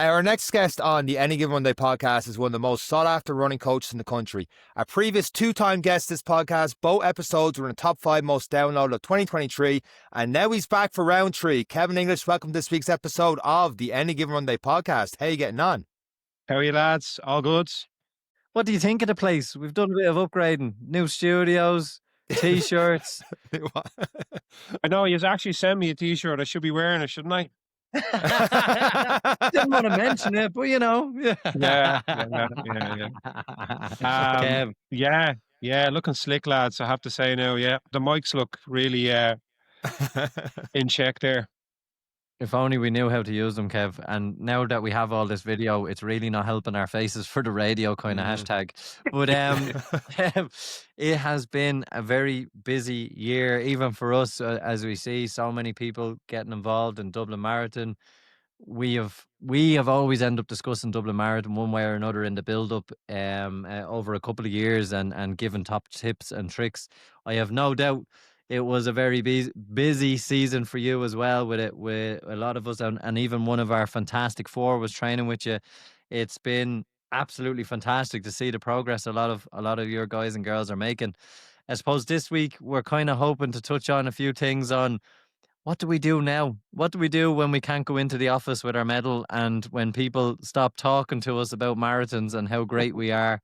Our next guest on the Any Given Monday podcast is one of the most sought-after running coaches in the country. Our previous two-time guest this podcast, both episodes were in the top 5 most downloaded of 2023, and now he's back for round 3. Kevin English, welcome to this week's episode of the Any Given Monday podcast. How are you getting on? How are you, lads? All good? What do you think of the place? We've done a bit of upgrading. New studios, T-shirts. I know, you actually sent me a T-shirt. I should be wearing it, shouldn't I? Didn't want to mention it, but you know. Yeah. Yeah, looking slick, lads, I have to say now. Yeah, the mics look really in check there. If only we knew how to use them, Kev. And now that we have all this video, it's really not helping our faces for the radio kind of hashtag. But it has been a very busy year, even for us, as we see so many people getting involved in Dublin Marathon. We have always ended up discussing Dublin Marathon one way or another in the build-up over a couple of years and giving top tips and tricks. I have no doubt it was a very busy season for you as well with a lot of us, and even one of our Fantastic Four was training with you. It's been absolutely fantastic to see the progress a lot of your guys and girls are making. I suppose this week we're kind of hoping to touch on a few things on what do we do now? What do we do when we can't go into the office with our medal, and when people stop talking to us about marathons and how great we are?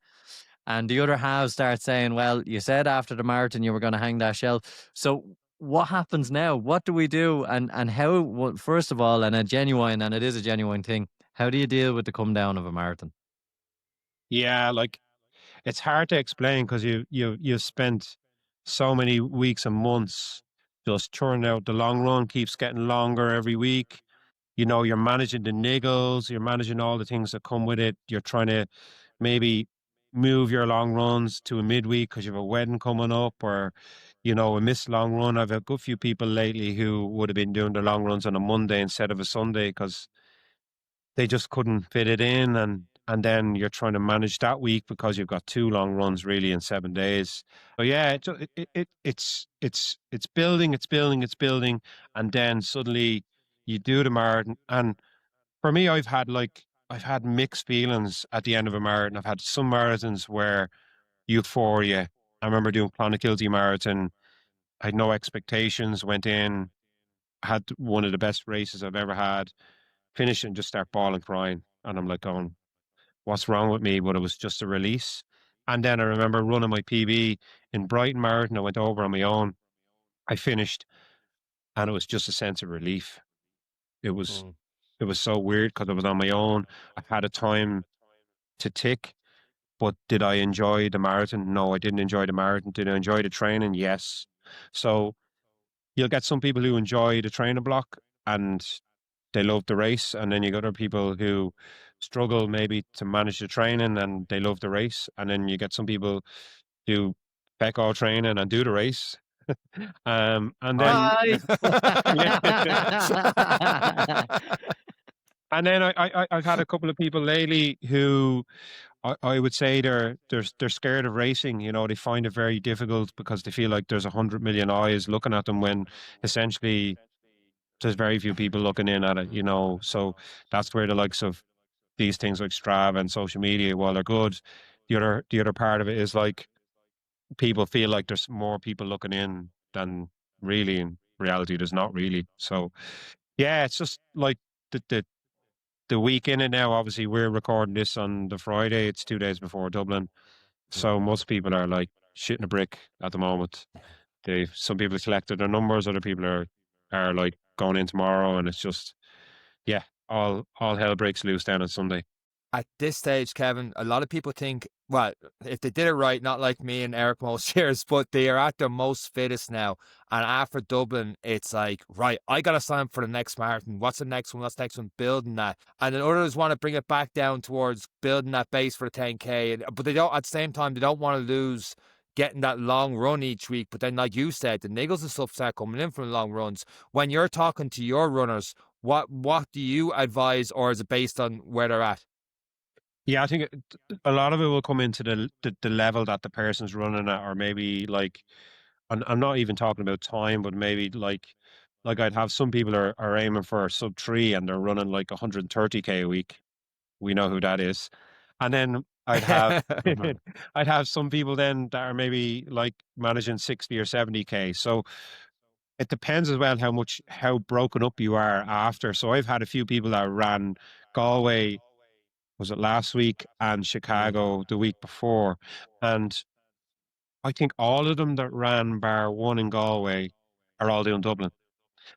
And the other half start saying, well, you said after the marathon you were going to hang that shelf. So what happens now? What do we do? And how, well, first of all, and it is a genuine thing, how do you deal with the come down of a marathon? Yeah, like, it's hard to explain because you've spent so many weeks and months just churning out. The long run keeps getting longer every week. You know, you're managing the niggles, you're managing all the things that come with it. You're trying to maybe move your long runs to a midweek because you have a wedding coming up, or, you know, a missed long run. I've had a good few people lately who would have been doing their long runs on a Monday instead of a Sunday because they just couldn't fit it in. And then you're trying to manage that week because you've got 2 long runs really in 7 days. So yeah, it's building, and then suddenly you do the marathon. And for me, I've had mixed feelings at the end of a marathon. I've had some marathons where euphoria. I remember doing Clonakilty Marathon. I had no expectations, went in, had one of the best races I've ever had, finish and just start bawling, crying. And I'm like going, what's wrong with me? But it was just a release. And then I remember running my PB in Brighton Marathon. I went over on my own. I finished, and it was just a sense of relief. It was so weird because I was on my own. I had a time to tick, but did I enjoy the marathon? No, I didn't enjoy the marathon. Did I enjoy the training? Yes. So you'll get some people who enjoy the training block and they love the race, and then you got other people who struggle maybe to manage the training and they love the race, and then you get some people who peck all training and do the race. And then and then I've had a couple of people lately who I would say they're scared of racing. You know, they find it very difficult because they feel like there's 100 million eyes looking at them when essentially there's very few people looking in at it, you know. So that's where the likes of these things like Strava and social media, while they're good, the other part of it is like people feel like there's more people looking in than really in reality there's not really. So yeah, it's just like the week in it now. Obviously we're recording this on the Friday, it's 2 days before Dublin. So most people are like shitting a brick at the moment. Some people collected their numbers, other people are like going in tomorrow, and it's just, yeah, all hell breaks loose down on Sunday. At this stage, Kevin, a lot of people think, well, if they did it right, not like me and Eric most years, but they are at their most fittest now. And after Dublin, it's like, right, I got to sign up for the next marathon. What's the next one? What's the next one? Building that. And then others want to bring it back down towards building that base for the 10K. But they don't, at the same time, they don't want to lose getting that long run each week. But then, like you said, the niggles and stuff start coming in from the long runs. When you're talking to your runners, what do you advise, or is it based on where they're at? Yeah, I think a lot of it will come into the level that the person's running at, or maybe like, I'm not even talking about time, but maybe like I'd have some people are aiming for sub 3 and they're running like 130K a week. we know who that is. And then I'd have I'd have some people then that are maybe like managing 60 or 70K. So it depends as well how broken up you are after. So I've had a few people that ran Galway, was it last week, and Mm. Chicago the week before. And I think all of them that ran bar one in Galway are all doing Dublin.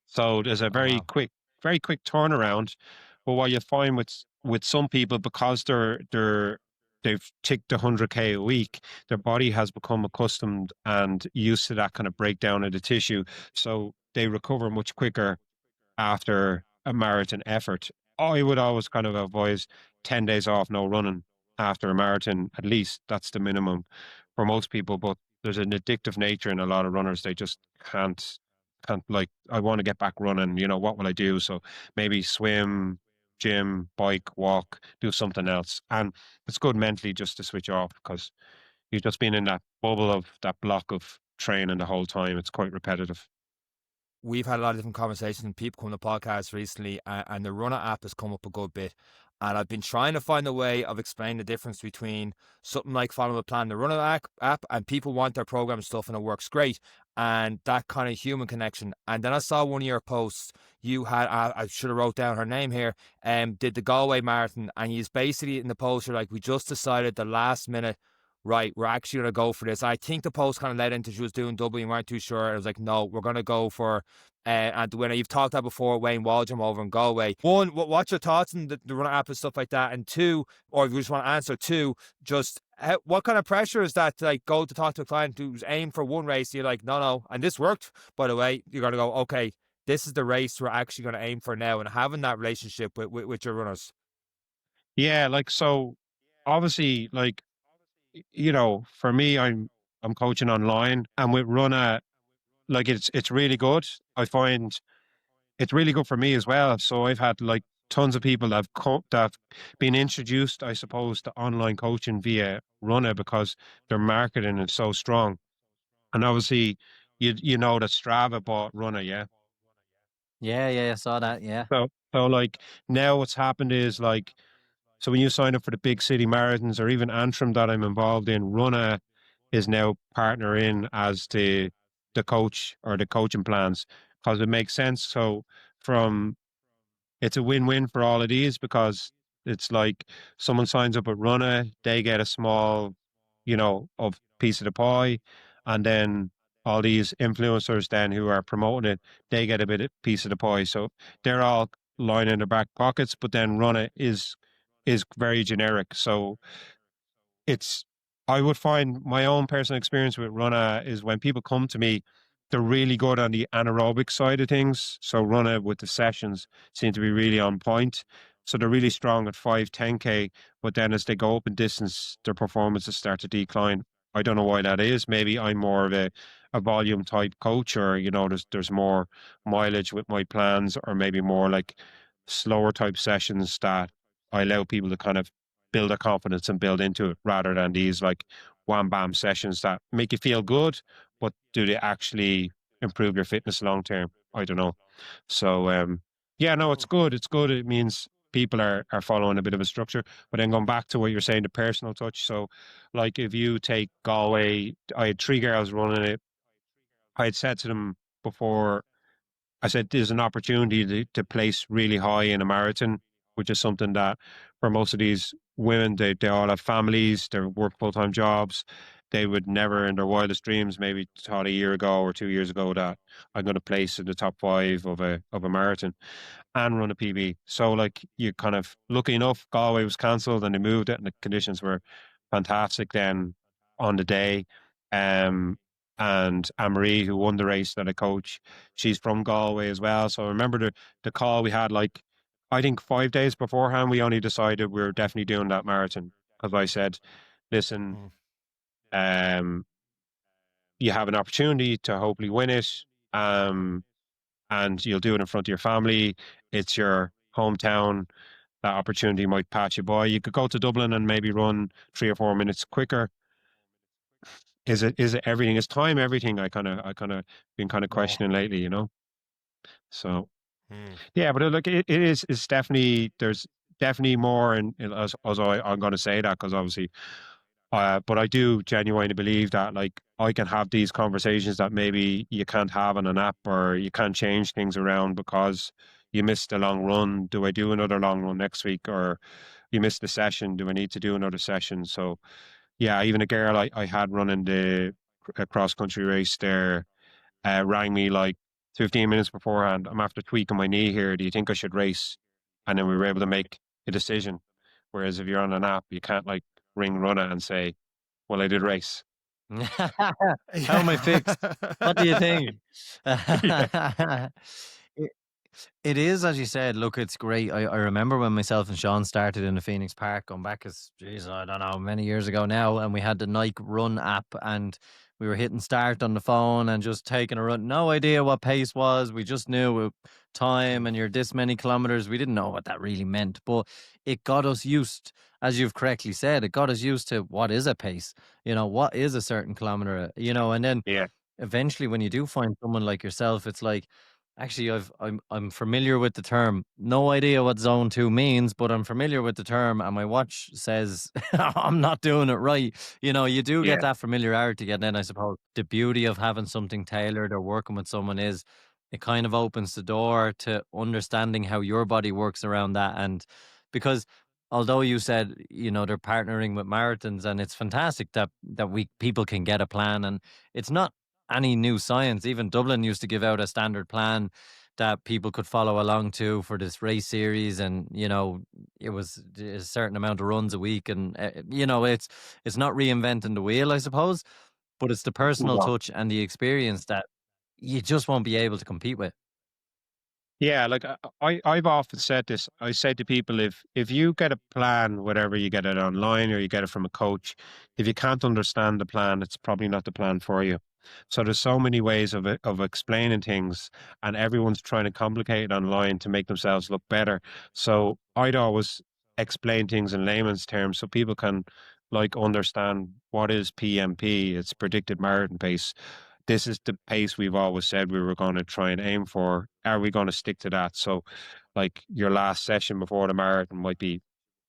So there's a Oh wow. very quick turnaround. But what you find with some people, because they've ticked 100K a week, their body has become accustomed and used to that kind of breakdown of the tissue. So they recover much quicker after a marathon effort. I would always kind of advise 10 days off, no running after a marathon, at least. That's the minimum for most people. But there's an addictive nature in a lot of runners. They just can't like, I want to get back running. What will I do? So maybe swim, gym, bike, walk, do something else. And it's good mentally just to switch off because you've just been in that bubble of that block of training the whole time. It's quite repetitive. We've had a lot of different conversations and people come to podcasts recently, and the Runner app has come up a good bit. And I've been trying to find a way of explaining the difference between something like Follow the Plan, the Runner app, and people want their program stuff and it works great. And that kind of human connection. And then I saw one of your posts. You had, I should have wrote down her name here, did the Galway Marathon. And he's basically in the post, you're like, we just decided the last minute, right, we're actually going to go for this. I think the post kind of led into she was doing double, you weren't too sure. I was like, no, we're going to go for, and when you've talked that before, Wayne Waldrum over in Galway. One, what's your thoughts on the Runner app and stuff like that? And two, or if you just want to answer, two, just what kind of pressure is that to like go to talk to a client who's aimed for one race? You're like, no, and this worked, by the way. You got to go, okay, this is the race we're actually going to aim for now, and having that relationship with your runners. Yeah, like so obviously like for me I'm coaching online and with Runner like it's really good. I find it's really good for me as well. So I've had like tons of people that have been introduced, I suppose, to online coaching via Runner because their marketing is so strong. And obviously you know that Strava bought Runner, yeah. Yeah, I saw that. Yeah. So like now what's happened is like so when you sign up for the big city marathons or even Antrim that I'm involved in, Runner is now partnering as the coach or the coaching plans because it makes sense. So from it's a win-win for all of these because it's like someone signs up at Runner, they get a small, of piece of the pie, and then all these influencers then who are promoting it, they get a bit of piece of the pie. So they're all lining their back pockets, but then Runner is very generic. So it's I would find my own personal experience with Runner is when people come to me, they're really good on the anaerobic side of things. So Runner with the sessions seem to be really on point. So they're really strong at 5, 10K, but then as they go up in distance, their performances start to decline. I don't know why that is. Maybe I'm more of a volume type coach, or there's more mileage with my plans, or maybe more like slower type sessions that I allow people to kind of build their confidence and build into it rather than these like wham bam sessions that make you feel good, but do they actually improve your fitness long term? I don't know. So yeah, no, it's good. It's good. It means people are following a bit of a structure. But then going back to what you're saying, the personal touch. So like if you take Galway, I had 3 girls running it. I had said to them before I said there's an opportunity to place really high in a marathon, which is something that for most of these women, they all have families, they work full-time jobs. They would never in their wildest dreams maybe thought a year ago or 2 years ago that I'm going to place in the top five of a marathon and run a PB. So like you kind of lucky enough, Galway was cancelled and they moved it and the conditions were fantastic then on the day. Um and Anne-Marie, who won the race that I coach, she's from Galway as well. So I remember the call we had like I think 5 days beforehand we only decided we were definitely doing that marathon. Because I said, listen, Mm. um you have an opportunity to hopefully win it. Um and you'll do it in front of your family. It's your hometown. That opportunity might pass you by. You could go to Dublin and maybe run 3 or 4 minutes quicker. Is it everything? Is time everything? I kind of been kind of No. questioning lately. So Mm. yeah, but look, it's definitely definitely more, and I'm going to say that because obviously, but I do genuinely believe that like I can have these conversations that maybe you can't have on an app, or you can't change things around because you missed a long run. Do I do another long run next week? Or you missed the session. Do I need to do another session? So yeah, even a girl I had running the cross country race there rang me like 15 minutes beforehand. I'm after tweaking my knee here. Do you think I should race? And then we were able to make a decision. Whereas if you're on an app, you can't like ring Runner and say, well, I did race. How am I fixed? What do you think? Yeah. It it is, as you said, look, it's great. I remember when myself and Sean started in the Phoenix Park, going back as, geez, I don't know, many years ago now, and we had the Nike Run app, and we were hitting start on the phone and just taking a run. No idea what pace was. We just knew time and you're this many kilometers. We didn't know what that really meant, but it got us used, as you've correctly said, it got us used to what is a pace, what is a certain kilometer, and then Yeah. eventually when you do find someone like yourself, it's like, actually, I'm familiar with the term. No idea what zone 2 means, but I'm familiar with the term, and my watch says I'm not doing it right. You do get Yeah. that familiarity, and then I suppose the beauty of having something tailored or working with someone is it kind of opens the door to understanding how your body works around that. And because although you said, they're partnering with marathons, and it's fantastic that we people can get a plan, and it's not any new science. Even Dublin used to give out a standard plan that people could follow along to for this race series, and it was a certain amount of runs a week, and it's not reinventing the wheel, I suppose, but it's the personal No. touch and the experience that you just won't be able to compete with. Yeah, like I've often said this. I say to people, if you get a plan, whatever you get it online or you get it from a coach, if you can't understand the plan, it's probably not the plan for you. So there's so many ways of explaining things, and everyone's trying to complicate it online to make themselves look better. So I'd always explain things in layman's terms so people can like understand what is PMP. It's predicted marathon pace. This is the pace we've always said we were going to try and aim for. Are we going to stick to that? So, like your last session before the marathon might be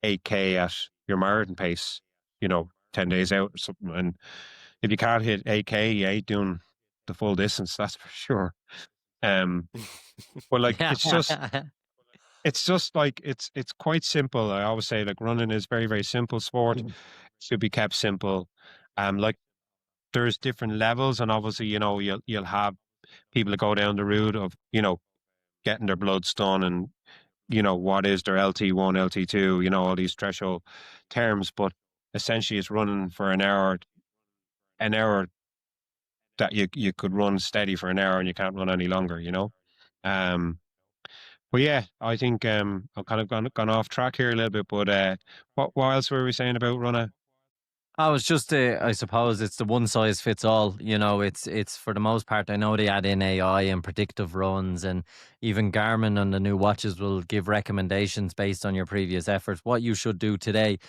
8K at your marathon pace, 10 days out or something. And if you can't hit 8K, you ain't doing the full distance, that's for sure. Um, but like it's just like it's quite simple. I always say like running is very, very simple sport. Should be kept simple. Like there's different levels, and obviously, you'll have people that go down the route of, getting their bloods done, and, what is their LT1, LT2, all these threshold terms. But essentially it's running for an hour that you could run steady for an hour, and you can't run any longer. Um, but yeah, I think I've kind of gone off track here a little bit, but what else were we saying about running? I was just, I suppose it's the one size fits all. It's for the most part. I know they add in AI and predictive runs, and even Garmin on the new watches will give recommendations based on your previous efforts, what you should do today.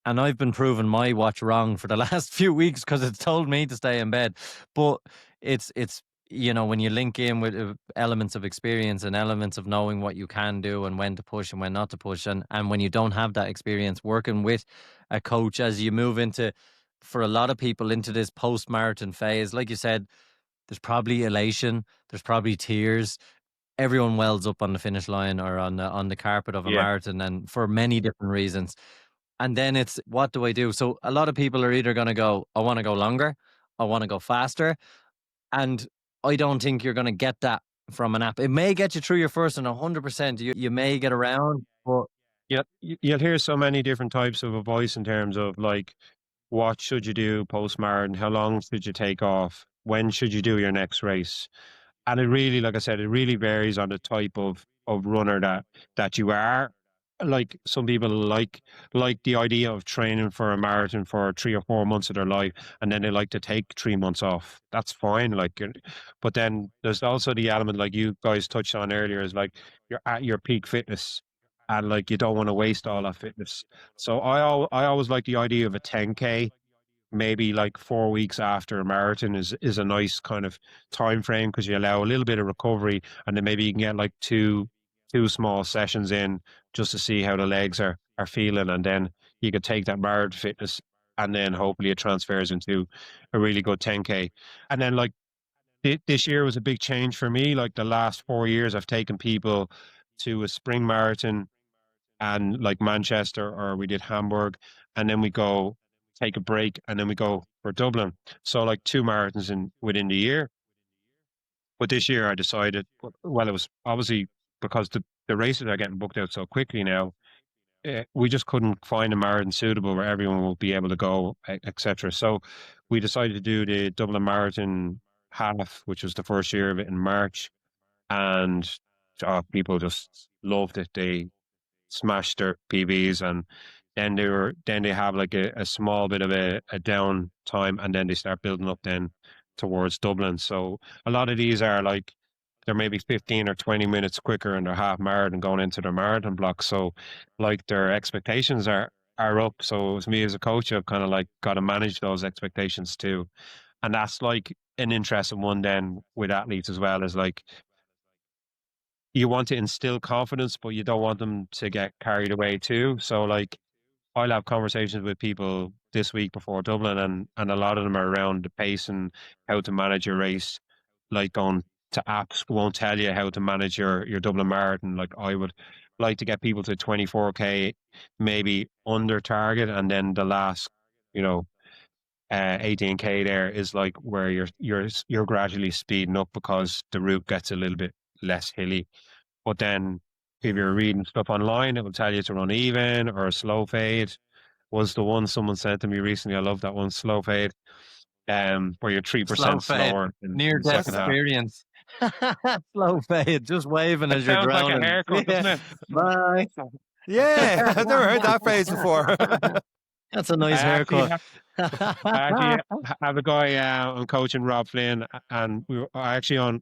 And I've been proving my watch wrong for the last few weeks because it's told me to stay in bed. But it's when you link in with elements of experience and elements of knowing what you can do and when to push and when not to push, and when you don't have that experience, working with a coach as you move into, for a lot of people, into this post marathon phase, like you said, there's probably elation, there's probably tears. Everyone wells up on the finish line or on the carpet of a Yeah. marathon, and for many different reasons. And then it's, what do I do? So a lot of people are either going to go, I want to go longer, I want to go faster. And I don't think you're going to get that from an app. It may get you through your first, and 100% you may get around, but Yeah, you'll hear so many different types of advice in terms of like, what should you do post marathon? How long should you take off? When should you do your next race? And it really, like I said, it really varies on the type of runner that you are. Like some people like the idea of training for a marathon for 3 or 4 months of their life, and then they like to take 3 months off. That's fine. Like, but then there's also the element like you guys touched on earlier is like you're at your peak fitness, and like you don't want to waste all that fitness. So I always like the idea of a 10K, maybe like 4 weeks after a marathon is a nice kind of time frame because you allow a little bit of recovery, and then maybe you can get like 2 small sessions in just to see how the legs are feeling, and then you could take that marathon fitness, and then hopefully it transfers into a really good 10K. And then like this year was a big change for me. Like the last 4 years, I've taken people to a spring marathon and like Manchester, or we did Hamburg, and then we go take a break, and then we go for Dublin. So like 2 marathons in within the year. But this year I decided, well, it was obviously because the races are getting booked out so quickly now. We just couldn't find a marathon suitable where everyone will be able to go, etc. So we decided to do the Dublin Marathon half, which was the first year of it in March, and people just loved it. They smashed their PBs, and then they have like a small bit of a down time, and then they start building up then towards Dublin. So a lot of these are like they're maybe 15 or 20 minutes quicker in their half marathon going into their marathon block. So like their expectations are up. So as me as a coach, I've kind of like got to manage those expectations too. And that's like an interesting one then with athletes as well, is like you want to instill confidence, but you don't want them to get carried away too. So like I'll have conversations with people this week before Dublin, and a lot of them are around the pace and how to manage your race. Like going to apps won't tell you how to manage your Dublin marathon. Like I would like to get people to 24K, maybe under target, and then the last, you know, 18K there is like where you're gradually speeding up because the route gets a little bit less hilly. But then if you're reading stuff online, it will tell you to run even or a slow fade. Was the one someone said to me recently. I love that one, slow fade. Where you're Slow 3% fade, slower near in the death What's second that? half. experience. Slow fade, just waving It as you're sounds like a drowning. haircut, doesn't it? Bye. Yeah, I've never heard that phrase before. That's a I nice actually haircut. have, I actually have a guy I'm coaching, Rob Flynn, and I actually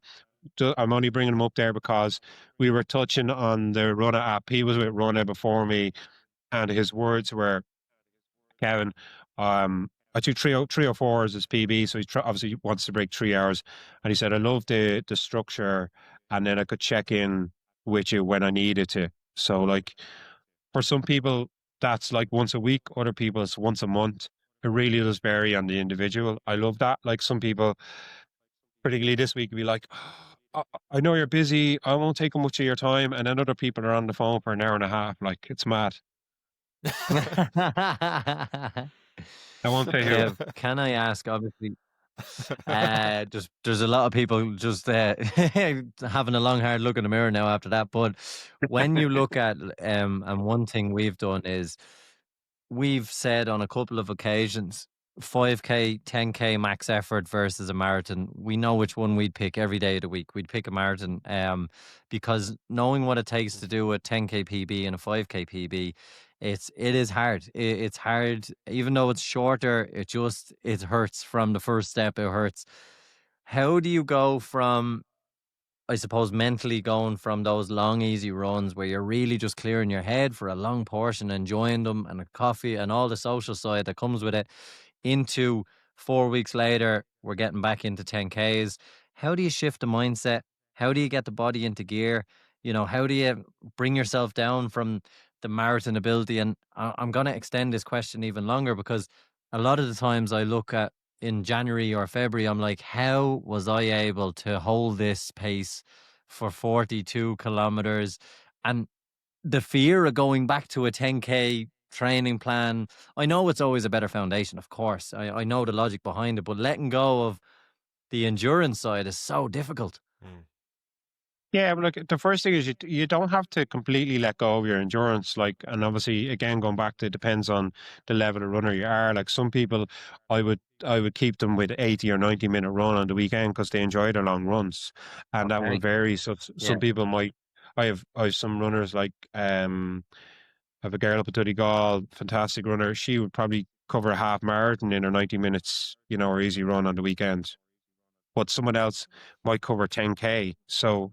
I'm only bringing him up there because we were touching on the Runner app. He was with Runner before me, and his words were, Kevin, I took 304 as his PB, so obviously wants to break 3 hours. And he said, I love the structure, and then I could check in with you when I needed to. So, like, for some people, that's like once a week, other people, it's once a month. It really does vary on the individual. I love that. Like, some people, particularly this week, be like, "Oh, I know you're busy. I won't take much of your time." And then other people are on the phone for an hour and a half. Like, it's mad. I won't say who. Kev, can I ask, obviously, just there's a lot of people just having a long hard look in the mirror now after that. But when you look at and one thing we've done is we've said on a couple of occasions 5K, 10K max effort versus a marathon. We know which one we'd pick every day of the week. We'd pick a marathon because knowing what it takes to do a 10K PB and a 5K PB, it is hard. It's hard, even though it's shorter. It hurts from the first step. It hurts. How do you go from, I suppose, mentally going from those long, easy runs where you're really just clearing your head for a long portion, enjoying them, and a coffee and all the social side that comes with it, into 4 weeks later, we're getting back into 10Ks. How do you shift the mindset? How do you get the body into gear? How do you bring yourself down from the marathon ability? And I'm going to extend this question even longer because a lot of the times I look at in January or February, I'm like, how was I able to hold this pace for 42 kilometers? And the fear of going back to a 10K training plan, I know it's always a better foundation, of course. I know the logic behind it, but letting go of the endurance side is so difficult. Mm. Yeah, but like the first thing is you don't have to completely let go of your endurance. Like, and obviously, again, going back to, it depends on the level of runner you are. Like some people, I would keep them with 80 or 90 minute run on the weekend because they enjoy their long runs, and that will Okay. vary. So Yeah. some people might. I have some runners like I have a girl up at Donegal, fantastic runner. She would probably cover a half marathon in her 90 minutes, or easy run on the weekend. But someone else might cover 10K. So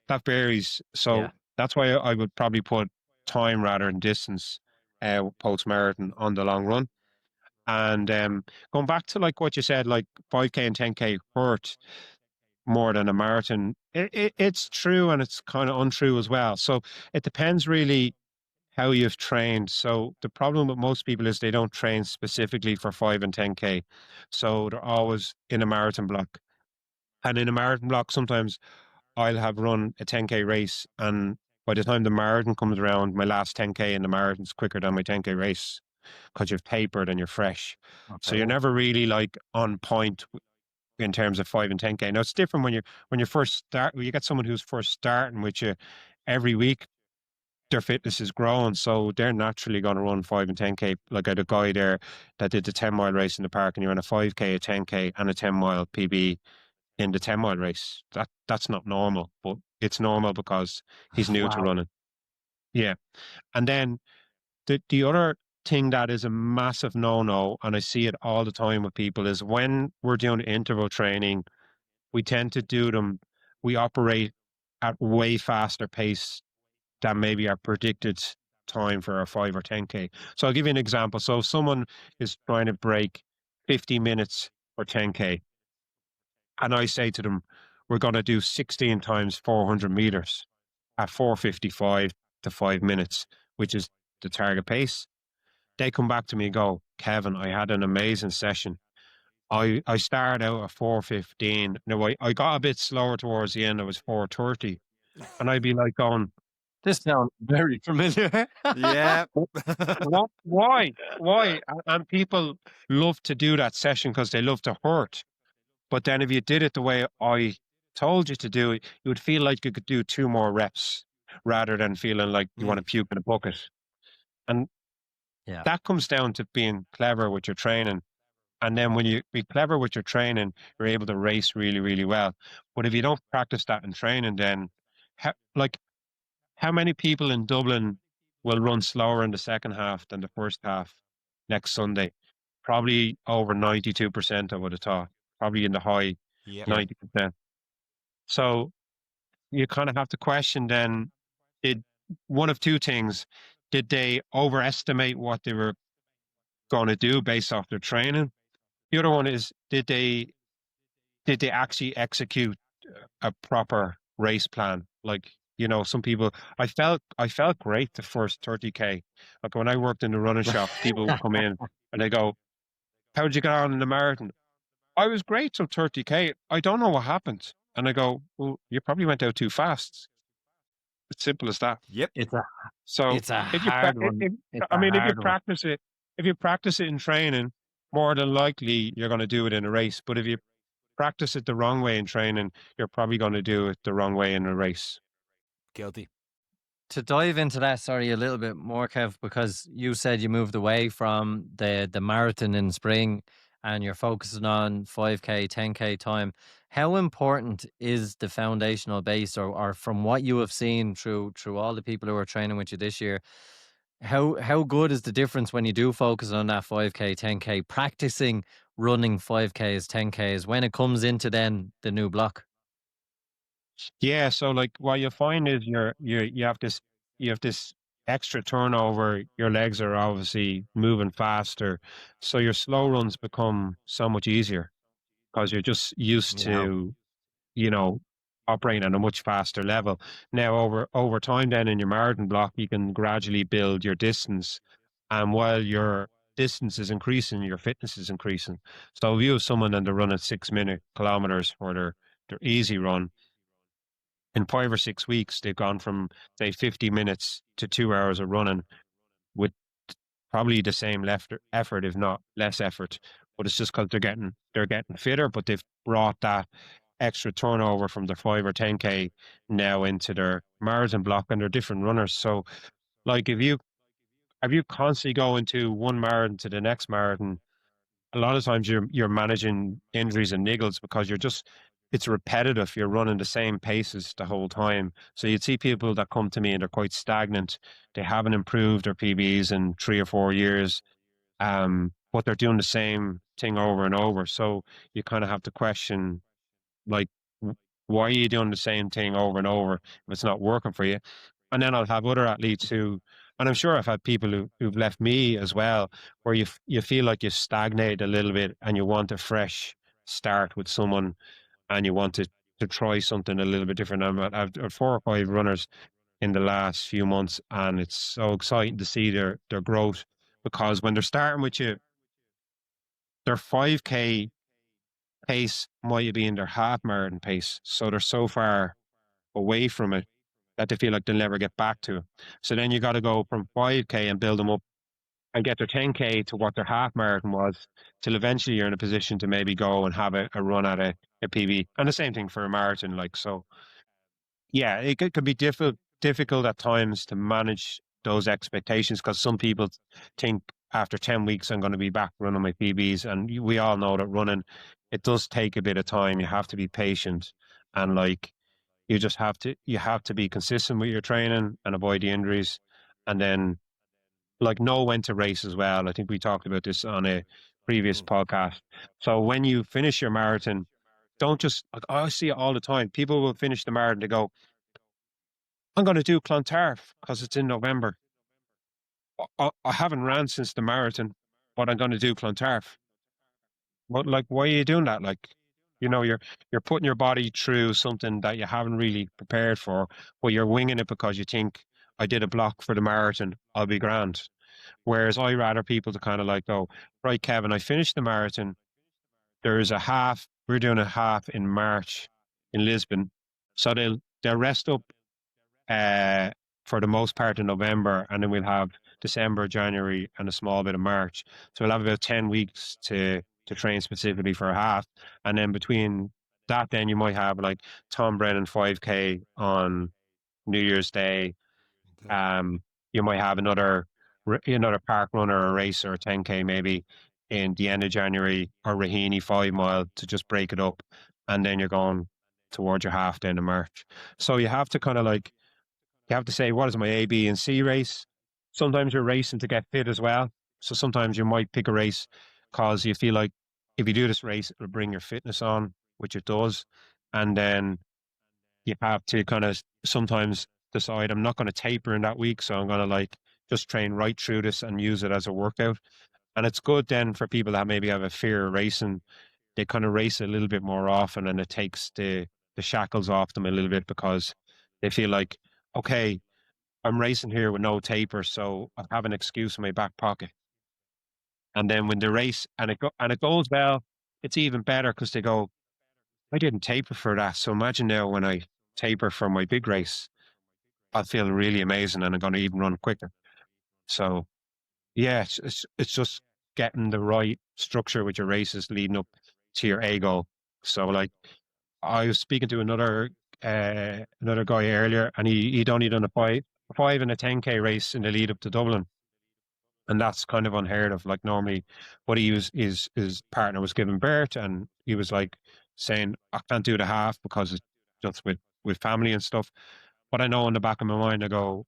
that varies. Yeah. So that's why I would probably put time rather than distance post marathon on the long run. And going back to like what you said, like 5K and 10K hurt more than a marathon. It's true and it's kind of untrue as well. So it depends really how you've trained. So the problem with most people is they don't train specifically for 5 and 10K. So they're always in a marathon block. And in a marathon block, sometimes I'll have run a 10K race. And by the time the marathon comes around, my last 10K in the marathon's quicker than my 10K race because you've tapered and you're fresh. So you're Okay. never really like on point in terms of 5 and 10K. Now it's different when you first start. When you get someone who's first starting with you every week, their fitness is growing, so they're naturally going to run 5 and 10K. Like I had a guy there that did the 10-mile race in the park, and he ran a 5K, a 10K, and a 10-mile PB in the 10-mile race. That's not normal, but it's normal because he's new to Wow. running. Yeah, and then the other thing that is a massive no-no, and I see it all the time with people, is when we're doing interval training, we tend to do them. We operate at way faster pace than maybe our predicted time for a 5 or 10K. So I'll give you an example. So if someone is trying to break 50 minutes for 10K, and I say to them, we're going to do 16 times 400 meters at 4:55 to 5 minutes, which is the target pace. They come back to me and go, Kevin, I had an amazing session. I started out at 4:15. Now I got a bit slower towards the end. I was 4:30. And I'd be like going, This sounds very familiar. Yeah. what? Why? Why? And people love to do that session because they love to hurt. But then if you did it the way I told you to do it, you would feel like you could do 2 more reps rather than feeling like you want to puke in a bucket. And Yeah. that comes down to being clever with your training. And then when you be clever with your training, you're able to race really, really well. But if you don't practice that in training, then like how many people in Dublin will run slower in the second half than the first half next Sunday? Probably over 92%, I would have thought. Probably in the high Yep. Yeah. 90%. So you kind of have to question then, did one of two things. Did they overestimate what they were going to do based off their training? The other one is, did they actually execute a proper race plan? Like, some people, I felt great the first 30K. Like when I worked in the running shop, people would come in and they go, how'd you get on in the marathon? I was great till 30K. I don't know what happened. And I go, well, you probably went out too fast. It's simple as that. Yep. It's a So it's a if you, hard one. It's I a mean, hard one. if you practice it in training, more than likely you're going to do it in a race. But if you practice it the wrong way in training, you're probably going to do it the wrong way in a race. Guilty. To dive into that, sorry, a little bit more, Kev, because you said you moved away from the marathon in spring and you're focusing on 5K, 10K time. How important is the foundational base, or from what you have seen through all the people who are training with you this year, how good is the difference when you do focus on that 5K, 10K, practicing running 5Ks, 10Ks when it comes into then the new block? Yeah, so like what you find is you have this extra turnover. Your legs are obviously moving faster, so your slow runs become so much easier because you're just used Yeah. to you know operating at a much faster level. Now over time, then in your marathon block, you can gradually build your distance, and while your distance is increasing, your fitness is increasing. So if you have someone and they're running 6-minute kilometers for their easy run in 5 or 6 weeks, they've gone from say 50 minutes to 2 hours of running with probably the same left effort, if not less effort. But it's just because they're getting fitter, but they've brought that extra turnover from their 5 or 10K now into their marathon block, and they're different runners. So like if you constantly go into one marathon to the next marathon, a lot of times you're managing injuries and niggles because it's repetitive. You're running the same paces the whole time. So you'd see people that come to me and they're quite stagnant. They haven't improved their PBs in 3 or 4 years, but they're doing the same thing over and over. So you kind of have to question, like, why are you doing the same thing over and over if it's not working for you? And then I'll have other athletes and I'm sure I've had people who've left me as well, where you feel like you stagnate a little bit and you want a fresh start with someone and you want to try something a little bit different. I've 4 or 5 runners in the last few months, and it's so exciting to see their growth, because when they're starting with you, their 5K pace might be in their half marathon pace, so they're so far away from it that they feel like they'll never get back to it. So then you got to go from 5K and build them up and get their 10K to what their half marathon was, till eventually you're in a position to maybe go and have a run at a PB. And the same thing for a marathon. Like, so yeah, it could be difficult at times to manage those expectations, because some people think after 10 weeks I'm going to be back running my PBs. And we all know that running, it does take a bit of time. You have to be patient, and like, you have to be consistent with your training and avoid the injuries, and then like know when to race as well. I think we talked about this on a previous Mm. podcast. So when you finish your marathon, don't just, like, I see it all the time. People will finish the marathon, they go, I'm going to do Clontarf because it's in November. I haven't ran since the marathon, but I'm going to do Clontarf. But like, why are you doing that? Like, you're putting your body through something that you haven't really prepared for, but you're winging it because you think, I did a block for the marathon, I'll be grand. Whereas I rather people to kind of like go, right, Kevin, I finished the marathon. There's a half. We're doing a half in March in Lisbon, so they'll rest up uh, for the most part in November, and then we'll have December, January, and a small bit of March. So we'll have about 10 weeks to train specifically for a half, and then between that, then you might have like Tom Brennan 5K on New Year's Day. Okay. um, you might have another park run or a race or a 10K maybe in the end of January, or Raheny 5 mile to just break it up, and then you're going towards your half the end of March. So you have to kind of like, you have to say, what is my A, B, and C race? Sometimes you're racing to get fit as well. So sometimes you might pick a race because you feel like if you do this race, it'll bring your fitness on, which it does. And then you have to kind of sometimes decide, I'm not going to taper in that week, so I'm going to like just train right through this and use it as a workout. And it's good then for people that maybe have a fear of racing. They kind of race a little bit more often, and it takes the shackles off them a little bit, because they feel like, okay, I'm racing here with no taper, so I have an excuse in my back pocket. And then when they race and it goes well, it's even better because they go, I didn't taper for that. So imagine now when I taper for my big race, I'll feel really amazing, and I'm going to even run quicker. So yeah, it's just getting the right structure with your races leading up to your A goal. So like, I was speaking to another guy earlier, and he'd only done a five and a 10K race in the lead up to Dublin. And that's kind of unheard of. Like, normally what he was, his partner was giving birth, and he was like saying, I can't do the half because it's just with family and stuff. But I know in the back of my mind, I go,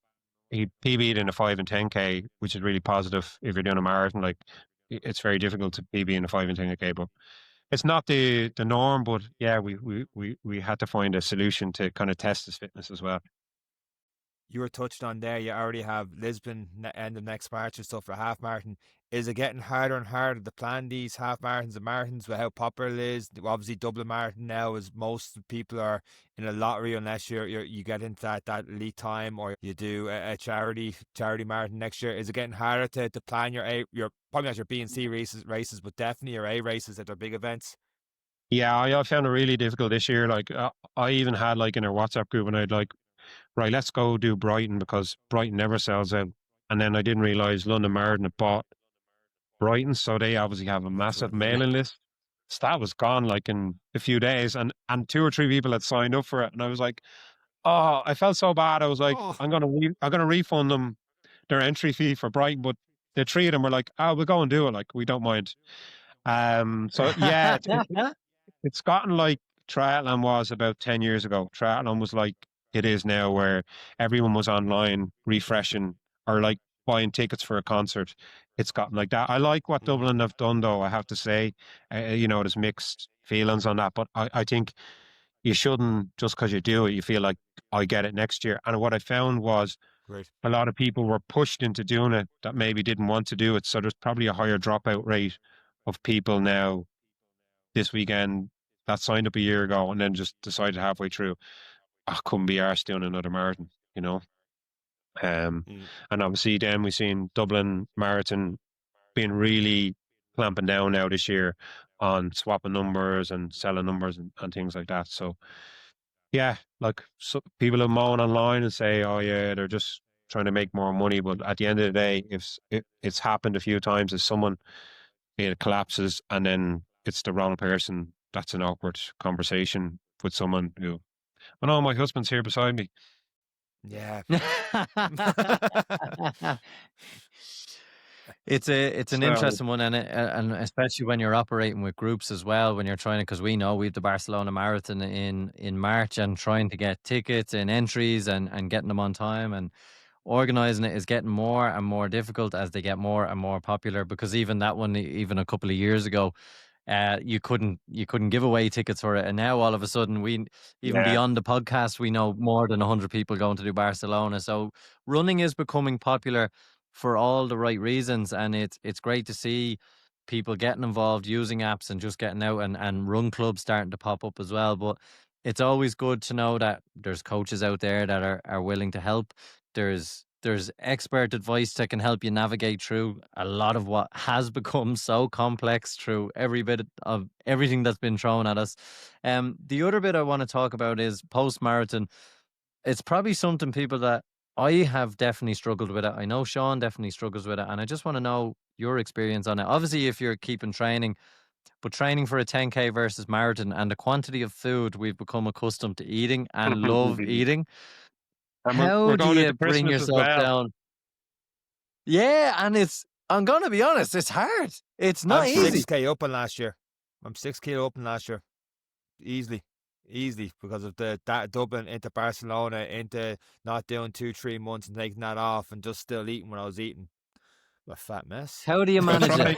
he PB'd in a 5 and 10K, which is really positive. If you're doing a marathon, like, it's very difficult to PB in a 5 and 10K, but it's not the norm. But yeah, we had to find a solution to kind of test his fitness as well. You were touched on there. You already have Lisbon end of next March and stuff for a half marathon. Is it getting harder and harder to plan these half marathons and marathons with how popular it is? Obviously, Dublin Marathon now is, most people are in a lottery unless you get into that elite time, or you do a charity marathon next year. Is it getting harder to plan your probably not your B and C races, but definitely your A races at their big events? Yeah, I found it really difficult this year. Like, I even had like in our WhatsApp group, and I'd like, right, let's go do Brighton because Brighton never sells out. And then I didn't realize London Marathon had bought Brighton, so they obviously have a That's massive right. Yeah. mailing list. So that was gone like in a few days, and 2 or 3 people had signed up for it, and I was like, oh, I felt so bad. I was like, Oh. I'm gonna refund them their entry fee for Brighton, but the three of them were like, oh, we'll go and do it, like, we don't mind. So yeah, it's gotten like triathlon was about 10 years ago. Triathlon was like it is now, where everyone was online refreshing or like buying tickets for a concert. It's gotten like that. I like what Mm. Dublin have done, though, I have to say. There's mixed feelings on that, but I think you shouldn't, just because you do it, you feel like, I get it next year. And what I found was Great. a lot of people were pushed into doing it that maybe didn't want to do it. So there's probably a higher dropout rate of people now this weekend that signed up a year ago and then just decided halfway through, I couldn't be arsed doing another marathon, you know. Mm. And obviously then we've seen Dublin Marathon being really clamping down now this year on swapping numbers and selling numbers and things like that. So yeah, like so people are moan online and say, "Oh yeah, they're just trying to make more money." But at the end of the day, if it's happened a few times, if someone it collapses and then it's the wrong person, that's an awkward conversation with someone who, "Oh no, my husband's here beside me." Yeah. It's an So interesting one, and especially when you're operating with groups as well, when you're trying to, because we know we've the Barcelona Marathon in March, and trying to get tickets and entries and getting them on time and organizing it is getting more and more difficult as they get more and more popular. Because even that one, even a couple of years ago, you couldn't give away tickets for it, and now all of a sudden we, even yeah, beyond the podcast, we know more than 100 people going to do Barcelona. So running is becoming popular for all the right reasons, and it's great to see people getting involved, using apps, and just getting out, and run clubs starting to pop up as well. But it's always good to know that there's coaches out there that are willing to help. There's expert advice that can help you navigate through a lot of what has become so complex through every bit of everything that's been thrown at us. The other bit I want to talk about is post marathon. It's probably something people that I have definitely struggled with it. I know Sean definitely struggles with it, and I just want to know your experience on it. Obviously, if you're keeping training, but training for a 10K versus marathon, and the quantity of food we've become accustomed to eating and love and eating, we're how do going you into bring Christmas as yourself well. down? Yeah, and I'm gonna be honest, it's hard. It's I'm not easy. 6K open last year. I'm 6K open last year. Easily. Easily. Because of that Dublin into Barcelona, into not doing 2-3 months and taking that off and just still eating when I was eating. What a fat mess. How do you That's manage it?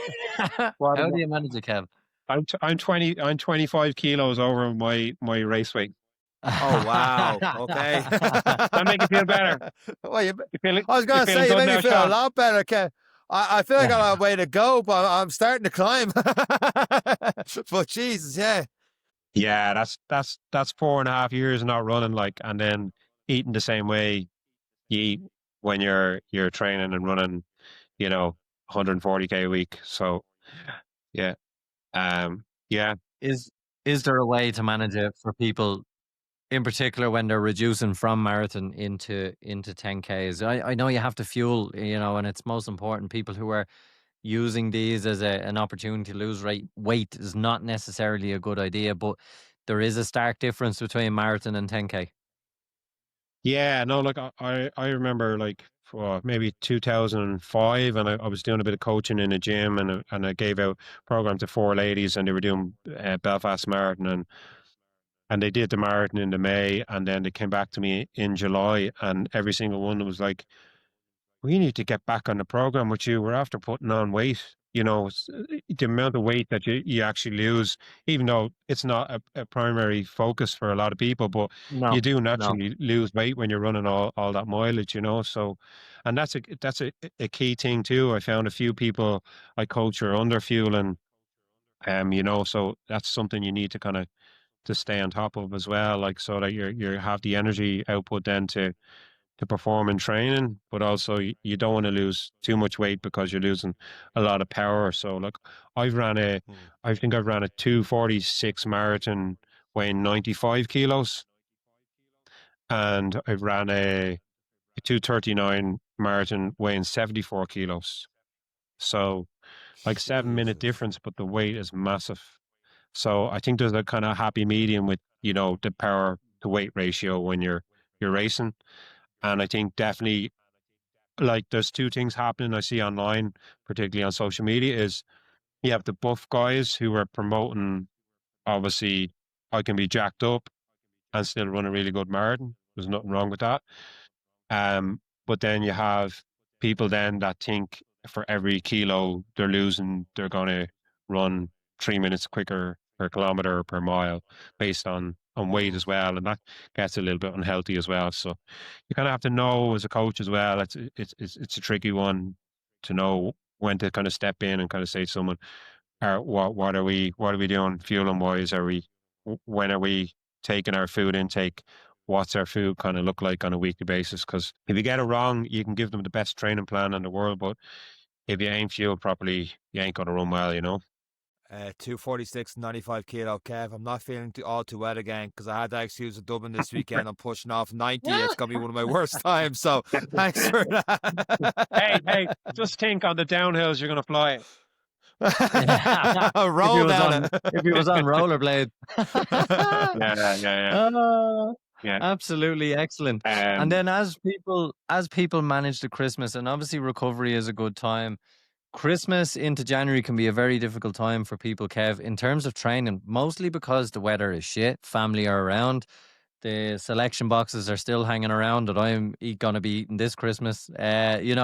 right. What, How do you manage it, Kev? I'm 25 kilos over my race weight. Oh wow. Okay. That make you feel better. Well, I was You gonna feeling say you good made me now, feel a Sean? lot better, Ken. I feel like I got a way to go, but I'm starting to climb. But Jesus, yeah. Yeah, that's 4.5 years not running, like, and then eating the same way you eat when you're training and running, 140K a week. So yeah, yeah, Is is there a way to manage it for people, in particular when they're reducing from marathon into 10Ks? I know you have to fuel, and it's most important. People who are using these as an opportunity to lose weight is not necessarily a good idea, but there is a stark difference between marathon and 10K. yeah. No, like I remember like maybe 2005, and I was doing a bit of coaching in a gym, and I gave out program to four ladies, and they were doing Belfast Marathon, and they did the marathon in the May, and then they came back to me in July, and every single one was like, "We need to get back on the program with you. We're after putting on weight." The amount of weight that you actually lose, even though it's not a primary focus for a lot of people, but No, you do no. naturally lose weight when you're running all that mileage. So, and that's a key thing too. I found a few people I coach are under fueling, so that's something you need to kind of to stay on top of as well, like so that you have the energy output then to perform in training, but also you don't want to lose too much weight because you're losing a lot of power. So like I've ran a, Mm. I think I've ran a 2:46 marathon weighing 95 kilos, and I've ran a 2:39 marathon weighing 74 kilos. So like 7 minute Jesus. difference, but the weight is massive. So I think there's a kind of happy medium with, the power to weight ratio when you're racing. And I think definitely like there's two things happening I see online, particularly on social media, is you have the buff guys who are promoting, obviously, I can be jacked up and still run a really good marathon. There's nothing wrong with that. But then you have people then that think for every kilo they're losing, they're going to run 3 minutes quicker per kilometer or per mile based on weight Mm. as well, and that gets a little bit unhealthy as well. So you kind of have to know as a coach as well. It's a tricky one to know when to kind of step in and kind of say to someone, what are we doing fueling wise? when are we taking our food intake? What's our food kind of look like on a weekly basis? Because if you get it wrong, you can give them the best training plan in the world, but if you ain't fueled properly, you ain't going to run well, you know? 246, 95 kilo, Kev. I'm not feeling all too well again because I had that excuse of Dublin this weekend. I'm pushing off 90. It's going to be one of my worst times. So thanks for Hey, that. just think on the downhills, you're going to fly. Roll down it. If he was on rollerblade. Yeah. Uh, Yeah. Absolutely excellent. And Um, then as people manage the Christmas, and obviously recovery is a good time. Christmas into January can be a very difficult time for people, Kev, in terms of training, mostly because the weather is shit, family are around, the selection boxes are still hanging around that I'm going to be eating this Christmas, and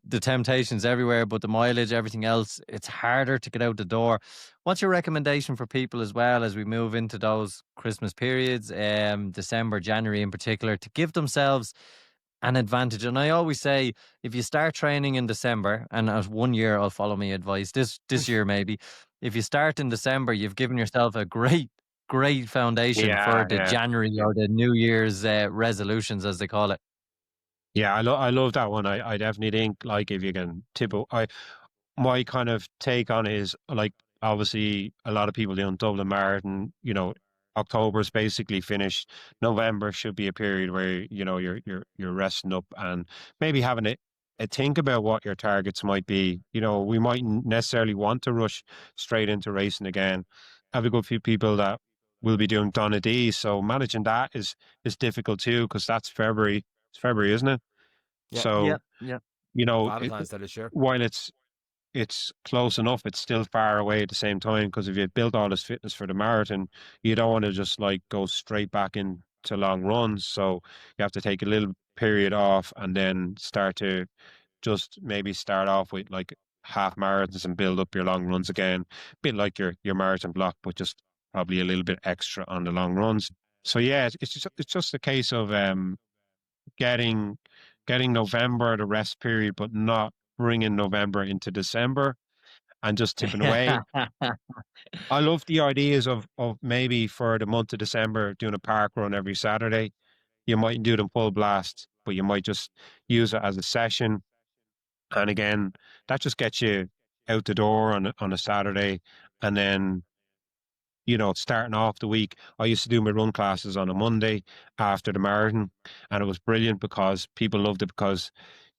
the temptations everywhere, but the mileage, everything else, it's harder to get out the door. What's your recommendation for people as well as we move into those Christmas periods, December, January in particular, to give themselves an advantage? And I always say, if you start training in December, and as 1 year I'll follow my advice, this year maybe, if you start in December, you've given yourself a great foundation for the yeah. January or the New Year's resolutions, as they call it. Yeah, I love that one. I definitely think like if you can my kind of take on it is like obviously a lot of people doing Dublin Marathon, October's basically finished. November should be a period where, you're resting up and maybe having a think about what your targets might be. We mightn't necessarily want to rush straight into racing again. I have a good few people that will be doing Donna D, so managing that is difficult too, because that's February. It's February, isn't it? Yeah. So, Yeah. Valentine's Day this year. while it's close enough, it's still far away at the same time, because if you've built all this fitness for the marathon, you don't want to just like go straight back into long runs. So you have to take a little period off and then start to just maybe start off with like half marathons and build up your long runs again. A bit like your marathon block, but just probably a little bit extra on the long runs. So yeah, it's just a case of getting November the rest period, but not bringing November into December and just tipping away. I love the ideas of maybe for the month of December doing a park run every Saturday. You mightn't do them full blast, but you might just use it as a session. And again, that just gets you out the door on a Saturday, and then starting off the week. I used to do my run classes on a Monday after the marathon, and it was brilliant because people loved it because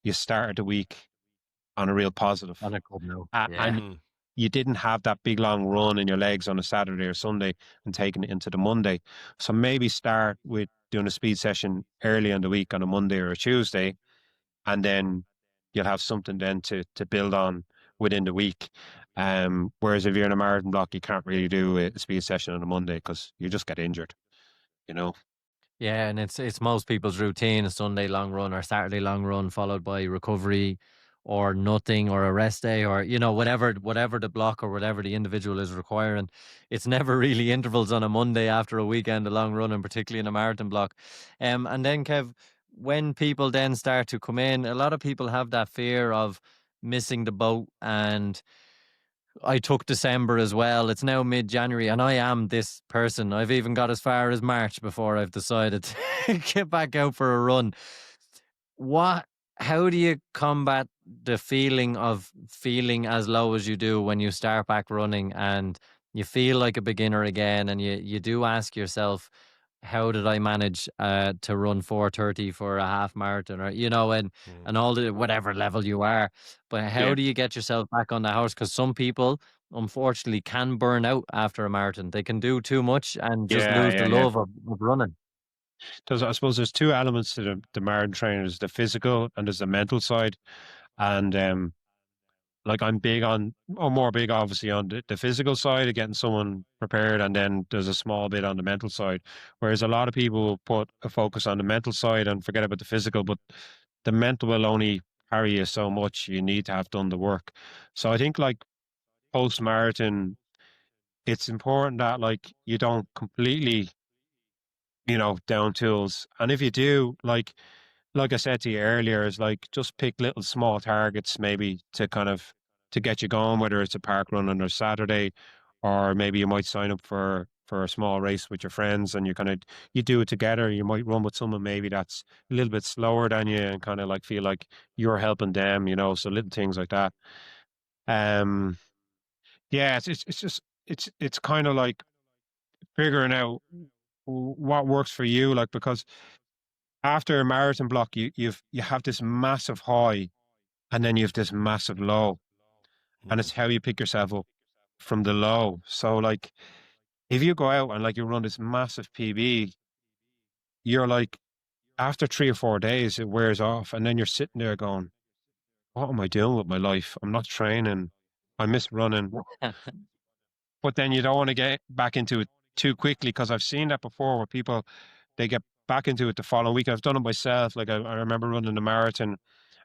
you started the week on a real positive. On a good note. And Yeah. you didn't have that big long run in your legs on a Saturday or Sunday and taking it into the Monday. So maybe start with doing a speed session early in the week on a Monday or a Tuesday, and then you'll have something then to build on within the week. Whereas if you're in a marathon block, you can't really do a speed session on a Monday because you just get injured, you know? Yeah, and it's most people's routine: a Sunday long run or Saturday long run, followed by recovery or nothing, or a rest day, or whatever the block or whatever the individual is requiring. It's never really intervals on a Monday after a weekend, a long run, and particularly in a marathon block. And then, Kev, when people then start to come in, a lot of people have that fear of missing the boat. And I took December as well. It's now mid-January, and I am this person. I've even got as far as March before I've decided to get back out for a run. How do you combat the feeling of feeling as low as you do when you start back running and you feel like a beginner again, and you do ask yourself, how did I manage to run 4:30 for a half marathon, or and all the whatever level you are? But Yeah. how do you get yourself back on the horse? Because some people, unfortunately, can burn out after a marathon. They can do too much and just lose the Yeah. love of running. I suppose there's two elements to the marathon training. There's the physical and there's the mental side. And like I'm more big obviously on the physical side of getting someone prepared, and then there's a small bit on the mental side. Whereas a lot of people will put a focus on the mental side and forget about the physical, but the mental will only carry you so much. You need to have done the work. So I think like post marathon, it's important that like you don't completely, down tools. And if you do, like I said to you earlier, is like just pick little small targets maybe to get you going, whether it's a park run on a Saturday, or maybe you might sign up for for a small race with your friends, and you do it together. You might run with someone maybe that's a little bit slower than you, and kind of like feel like you're helping them, so little things like that. Um, yeah, it's just it's kind of like figuring out what works for you, like, because after a marathon block, you have this massive high, and then you have this massive low, and Mm. it's how you pick yourself up from the low. So like, if you go out and like you run this massive PB, you're like, after 3 or 4 days, it wears off, and then you're sitting there going, "What am I doing with my life? I'm not training. I miss running." But then you don't want to get back into it too quickly, because I've seen that before where people, they get back into it the following week. I've done it myself. Like I remember running a marathon,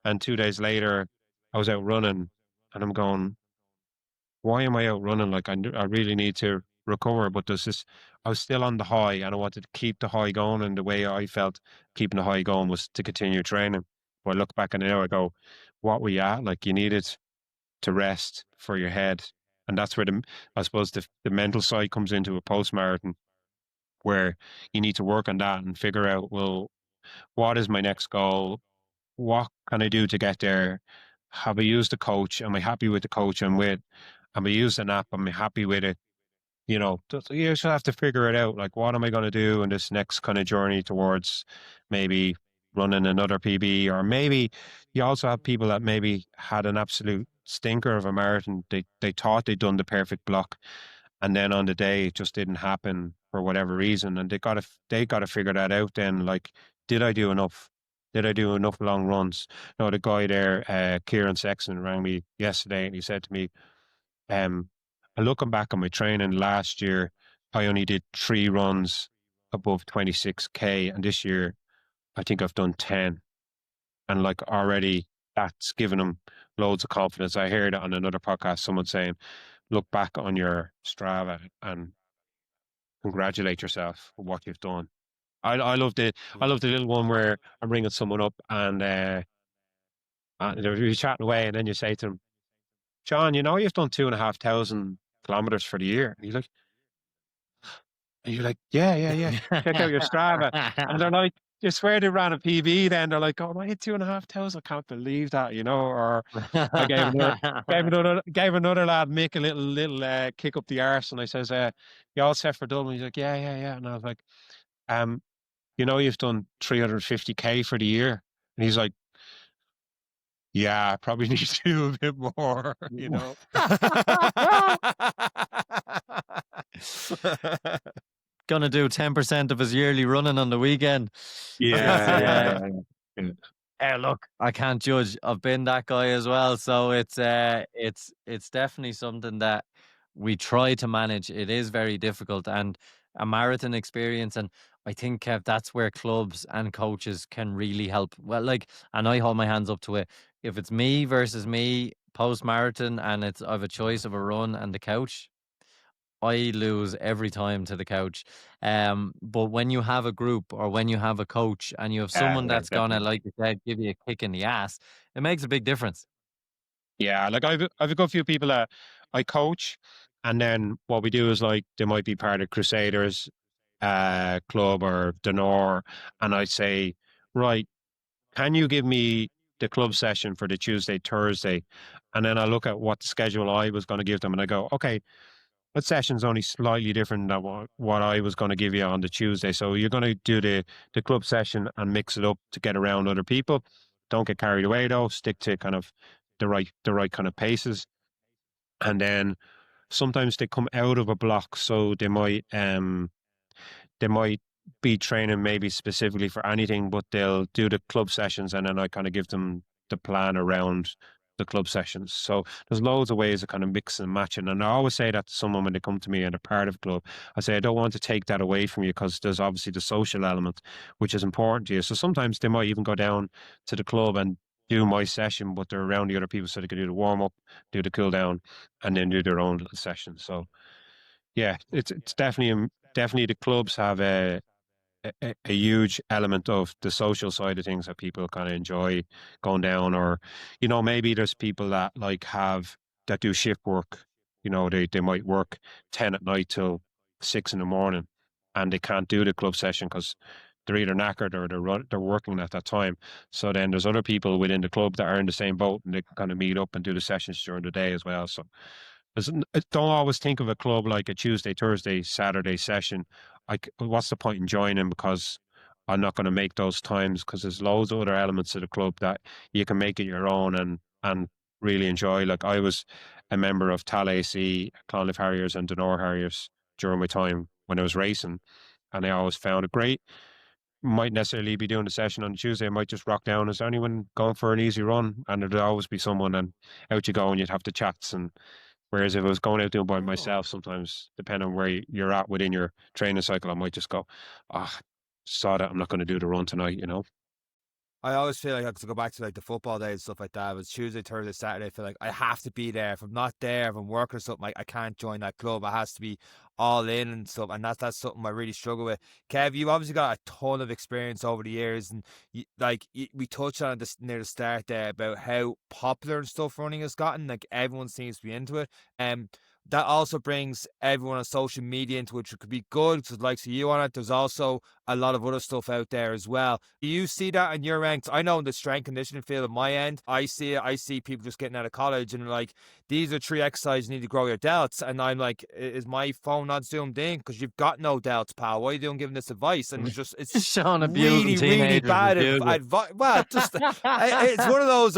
and 2 days later I was out running, and I'm going, why am I out running? Like I really need to recover. But I was still on the high, and I wanted to keep the high going. And the way I felt keeping the high going was to continue training. But I look back and now I go, what were you at? Like, you needed to rest for your head. And that's where I suppose the mental side comes into a post marathon, where you need to work on that and figure out, well, what is my next goal? What can I do to get there? Have I used the coach? Am I happy with the coach I'm with? Am I using an app? Am I happy with it? You just have to figure it out. Like, what am I going to do in this next kind of journey towards maybe running another PB? Or maybe you also have people that maybe had an absolute stinker of a marathon. They thought they'd done the perfect block, and then on the day it just didn't happen for whatever reason, and they got to figure that out. Then, like, did I do enough? Did I do enough long runs? No, the guy there, Kieran Sexton, rang me yesterday, and he said to me, um, and looking back on my training last year, I only did 3 runs above 26K. And this year, I think I've done 10. And like, already that's given him loads of confidence. I heard on another podcast someone saying, look back on your Strava and congratulate yourself for what you've done. I love the little one where I'm ringing someone up, and they're chatting away, and then you say to them, John, you've done 2,500 kilometers for the year. And you're like, yeah, yeah, yeah. Check out your Strava. And they're like, you swear they ran a PB then. They're like, oh, I hit 2,500. I can't believe that, Or I gave another lad, Mick, a little kick up the arse. And I says, you all set for Dublin? He's like, yeah, yeah, yeah. And I was like, um, you've done 350K for the year. And he's like, yeah, I probably need to do a bit more. Gonna do 10% of his yearly running on the weekend. Yeah, yeah, yeah. Look, I can't judge. I've been that guy as well, so it's definitely something that we try to manage. It is very difficult, and a marathon experience, and I think, Kev, that's where clubs and coaches can really help. Well, like, and I hold my hands up to it. If it's me versus me post marathon, and I have a choice of a run and the couch, I lose every time to the couch. But when you have a group or when you have a coach and you have Yeah, someone yeah, that's gonna, definitely. like you said, give you a kick in the ass, it makes a big difference. Yeah, like I've a good few people that I coach, and then what we do is, like, they might be part of Crusaders club or Denor, and I say, right, can you give me the club session for the Tuesday, Thursday? And then I look at what schedule I was going to give them, and I go, okay, that session's only slightly different than what I was going to give you on the Tuesday. So you're going to do the club session and mix it up to get around other people. Don't get carried away though. Stick to kind of the right kind of paces. And then sometimes they come out of a block, so they might be training maybe specifically for anything, but they'll do the club sessions, and then I kind of give them the plan around the club sessions. So there's loads of ways of kind of mixing and matching. And I always say that to someone when they come to me and they're part of a club. I say, I don't want to take that away from you, because there's obviously the social element, which is important to you. So sometimes they might even go down to the club and do my session, but they're around the other people so they can do the warm up, do the cool down, and then do their own little session. So yeah, it's definitely the clubs have a huge element of the social side of things that people kind of enjoy going down. Or maybe there's people that that do shift work. They might work 10 at night till 6 in the morning and they can't do the club session because they're either knackered or they're working at that time. So then there's other people within the club that are in the same boat and they can kind of meet up and do the sessions during the day as well. So don't always think of a club like a Tuesday, Thursday, Saturday session. Like, what's the point in joining? Because I'm not going to make those times because there's loads of other elements of the club that you can make it your own and really enjoy. Like, I was a member of Tal AC, Clonliffe Harriers, and Denor Harriers during my time when I was racing, and I always found it great. Might necessarily be doing the session on Tuesday. I might just rock down. Is there anyone going for an easy run? And there'd always be someone, and out you go, and you'd have the chats. And whereas if I was going out doing by Oh. myself, sometimes depending on where you're at within your training cycle, I might just go, ah, saw that I'm not going to do the run tonight, you know. I always feel like I have to go back to like the football days and stuff like that. It was Tuesday, Thursday, Saturday. I feel like I have to be there. If I'm not there, if I'm working or something, I can't join that club. It has to be all in and stuff. And that's something I really struggle with. Kev, you obviously got a ton of experience over the years, and we touched on this near the start there about how popular and stuff running has gotten. Like everyone seems to be into it. That also brings everyone on social media into it, which could be good because likes of you on it. There's also a lot of other stuff out there as well. Do you see that in your ranks? I know in the strength conditioning field at my end, I see it. I see people just getting out of college and like, these are 3 exercises you need to grow your delts. And I'm like, is my phone not zoomed in? Because you've got no delts, pal. Why are you doing giving this advice? And it's Showing abusing really, really teenagers bad with advice. Well, just it's one of those,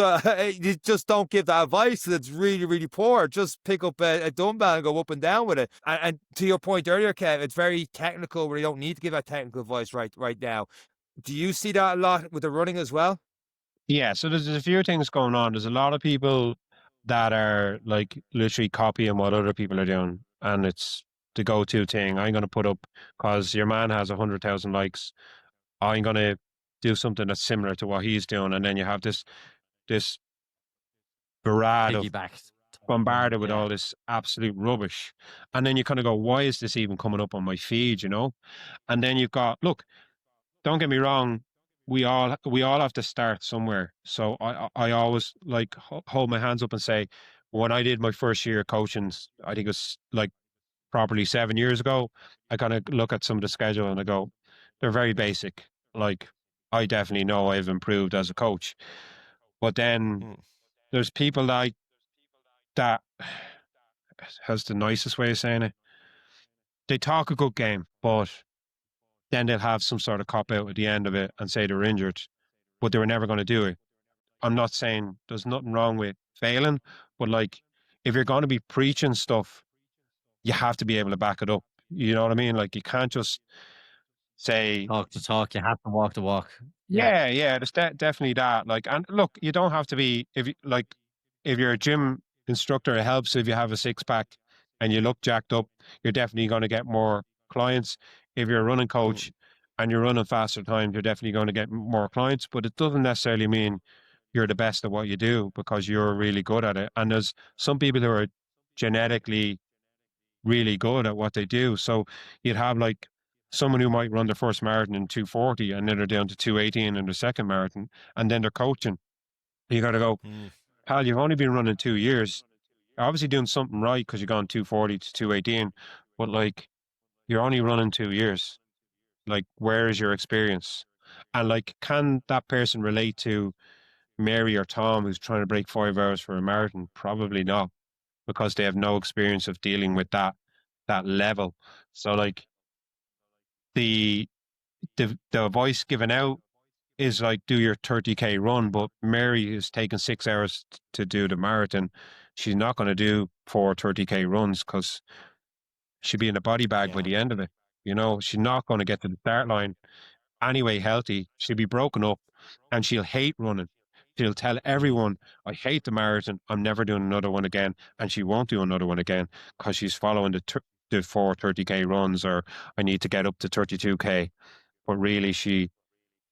you just don't give that advice. It's really, really poor. Just pick up a dumbbell and go up and down with it. And to your point earlier, Kev, it's very technical where you don't need to give that technical advice right now. Do you see that a lot with the running as well? Yeah, so there's a few things going on. There's a lot of people that are like literally copying what other people are doing, and it's the go-to thing. I'm going to put up because your man has 100,000 likes. I'm going to do something that's similar to what he's doing, and then you have this barrage of piggyback. bombarded with Yeah. all this absolute rubbish, and then you kind of go, "Why is this even coming up on my feed?" You know, and then you've got look. Don't get me wrong. We all have to start somewhere. So I always like hold my hands up and say, when I did my first year coaching, I think it was like probably 7 years ago, I kind of look at some of the schedule and I go, they're very basic. Like, I definitely know I've improved as a coach. But then Mm. there's people like that has the nicest way of saying it. They talk a good game, but then they'll have some sort of cop out at the end of it and say they were injured, but they were never going to do it. I'm not saying there's nothing wrong with failing, but like, if you're going to be preaching stuff, you have to be able to back it up. You know what I mean? Like, you can't just say, Talk the talk, you have to walk the walk. Yeah. yeah, there's definitely that. Like, and look, you don't have to be, if you like, if you're a gym instructor, it helps if you have a 6 pack and you look jacked up, you're definitely going to get more clients. If you're a running Mm. coach and you're running faster times, you're definitely going to get more clients, but it doesn't necessarily mean you're the best at what you do because you're really good at it. And there's some people who are genetically really good at what they do. So you'd have like someone who might run their first marathon in 2:40 and then they're down to 2:18 in their second marathon and then they're coaching. You got to go, Mm. pal, you've only been running 2 years. You're obviously doing something right because you're gone 2:40 to 2:18, but like, you're only running 2 years. Like, where is your experience? And like, can that person relate to Mary or Tom who's trying to break 5 hours for a marathon? Probably not, because they have no experience of dealing with that level. So like, the the voice given out is like, do your 30K run, but Mary is taking 6 hours to do the marathon. She's not going to do 4 30K runs because she'll be in a body bag by Yeah. the end of it. You know, she's not going to get to the start line anyway healthy. She'll be broken up and she'll hate running. She'll tell Mm. everyone, I hate the marathon. I'm never doing another one again. And she won't do another one again because she's following the 4 30K runs, or I need to get up to 32K. But really, she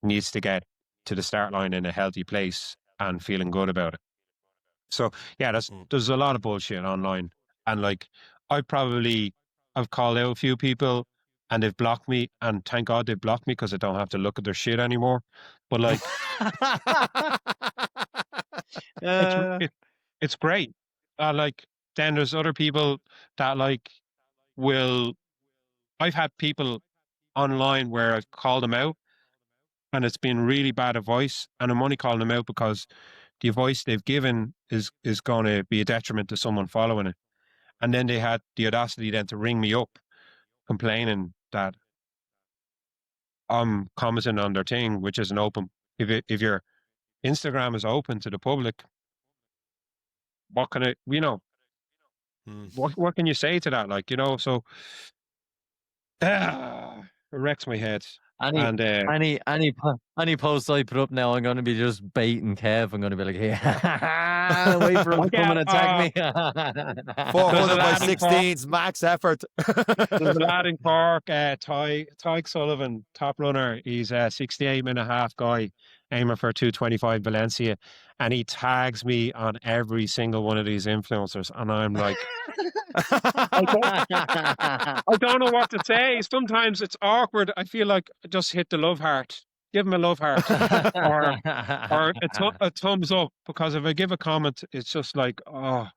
needs to get to the start line in a healthy place and feeling good about it. So yeah, Mm. there's a lot of bullshit online. And like, I probably, I've called out a few people and they've blocked me, and thank God they've blocked me because I don't have to look at their shit anymore. But like, it's uh, it, it's great. Like, then there's other people that like will I've had people online where I've called them out and it's been really bad advice, and I'm only calling them out because the advice they've given is going to be a detriment to someone following it. And then they had the audacity then to ring me up complaining that I'm commenting on their thing, which isn't open. If your Instagram is open to the public, what can it, what can you say to that? Like, so it wrecks my head. Any And any posts I put up now, I'm going to be just baiting Kev. I'm going to be like, yeah, wait for him to come and attack me. 400 by lad in 16s, max effort. there's a lad in Cork, Tyke Sullivan, top runner. He's a 68.5 guy, aiming for 225 Valencia, and he tags me on every single one of these influencers, and I'm like, I don't know what to say. Sometimes it's awkward. I feel like I just hit the love heart. Give him a love heart or a thumbs up, because if I give a comment, it's just like, oh,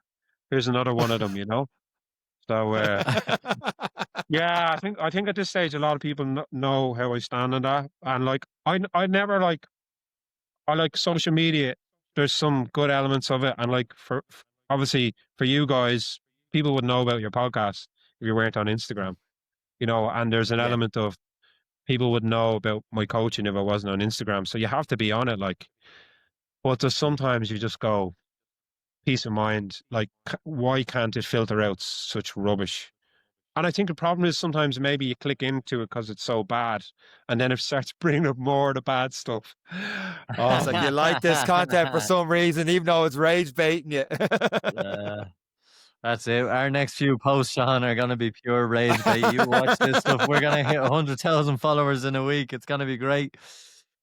here's another one of them, So yeah, I think at this stage a lot of people know how I stand on that, and like I never like I like social media. There's some good elements of it, and like obviously for you guys, people would know about your podcast if you weren't on Instagram, and there's an Yeah. element of people would know about my coaching if I wasn't on Instagram. So you have to be on it, like. But there's sometimes you just go, peace of mind. Like, why can't it filter out such rubbish? And I think the problem is sometimes maybe you click into it because it's so bad, and then it starts bringing up more of the bad stuff. It's like you like this content for some reason, even though it's rage baiting you. That's it. Our next few posts, Sean, are going to be pure rage bait. You watch this stuff. We're going to hit 100,000 followers in a week. It's going to be great.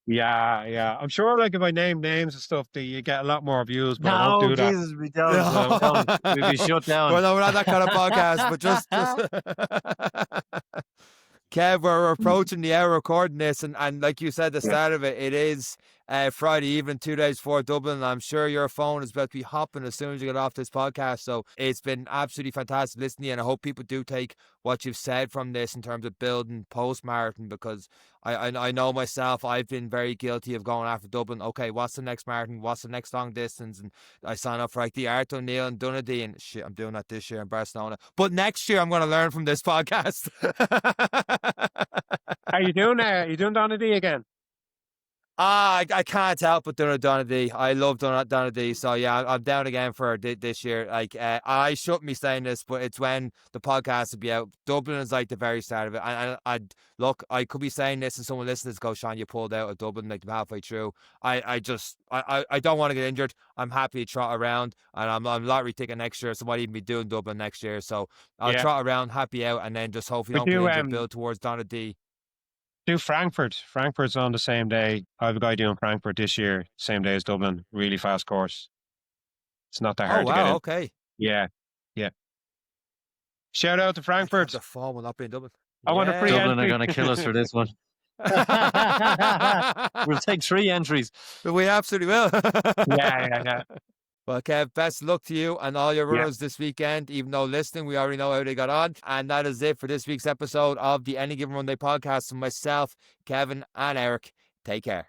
Yeah. I'm sure, like, if I name names and stuff, you get a lot more views, but I won't No, do that. Jesus, we don't. We'll be shut down. Well, no, we're not that kind of podcast, but just Kev, we're approaching the hour recording this, and like you said, the start of it is Friday evening, 2 days before Dublin. And I'm sure your phone is about to be hopping as soon as you get off this podcast. So it's been absolutely fantastic listening to you, and I hope people do take what you've said from this in terms of building post-marathon, because I know myself, I've been very guilty of going after Dublin. Okay, what's the next marathon? What's the next long distance? And I sign up for like the Art O'Neill and Dunedin, and shit, I'm doing that this year in Barcelona. But next year I'm going to learn from this podcast. Are you doing Donadie again? I can't help but doing a Donadie. I love Donadie. So yeah, I'm down again for this year. Like I shouldn't be saying this, but it's when the podcast will be out. Dublin is like the very start of it. And look, I could be saying this and someone listening to go, Sean, you pulled out of Dublin like halfway through. I don't want to get injured. I'm happy to trot around, and I'm lottery ticket next year, so I might even be doing Dublin next year. So I'll trot around, happy out, and then just hopefully don't get injured, build towards Donadie. Do Frankfurt. Frankfurt's on the same day. I have a guy doing Frankfurt this year, same day as Dublin. Really fast course. It's not that hard to get in. Okay. Yeah. Shout out to Frankfurt. The fall will not be in Dublin. I want a free Dublin entry. are going to kill us for this one. We'll take 3 entries. We absolutely will. Yeah. Well, Kev, best luck to you and all your runners this weekend. Even though listening, we already know how they got on. And that is it for this week's episode of the Any Given Monday podcast. From myself, Kevin, and Eric. Take care.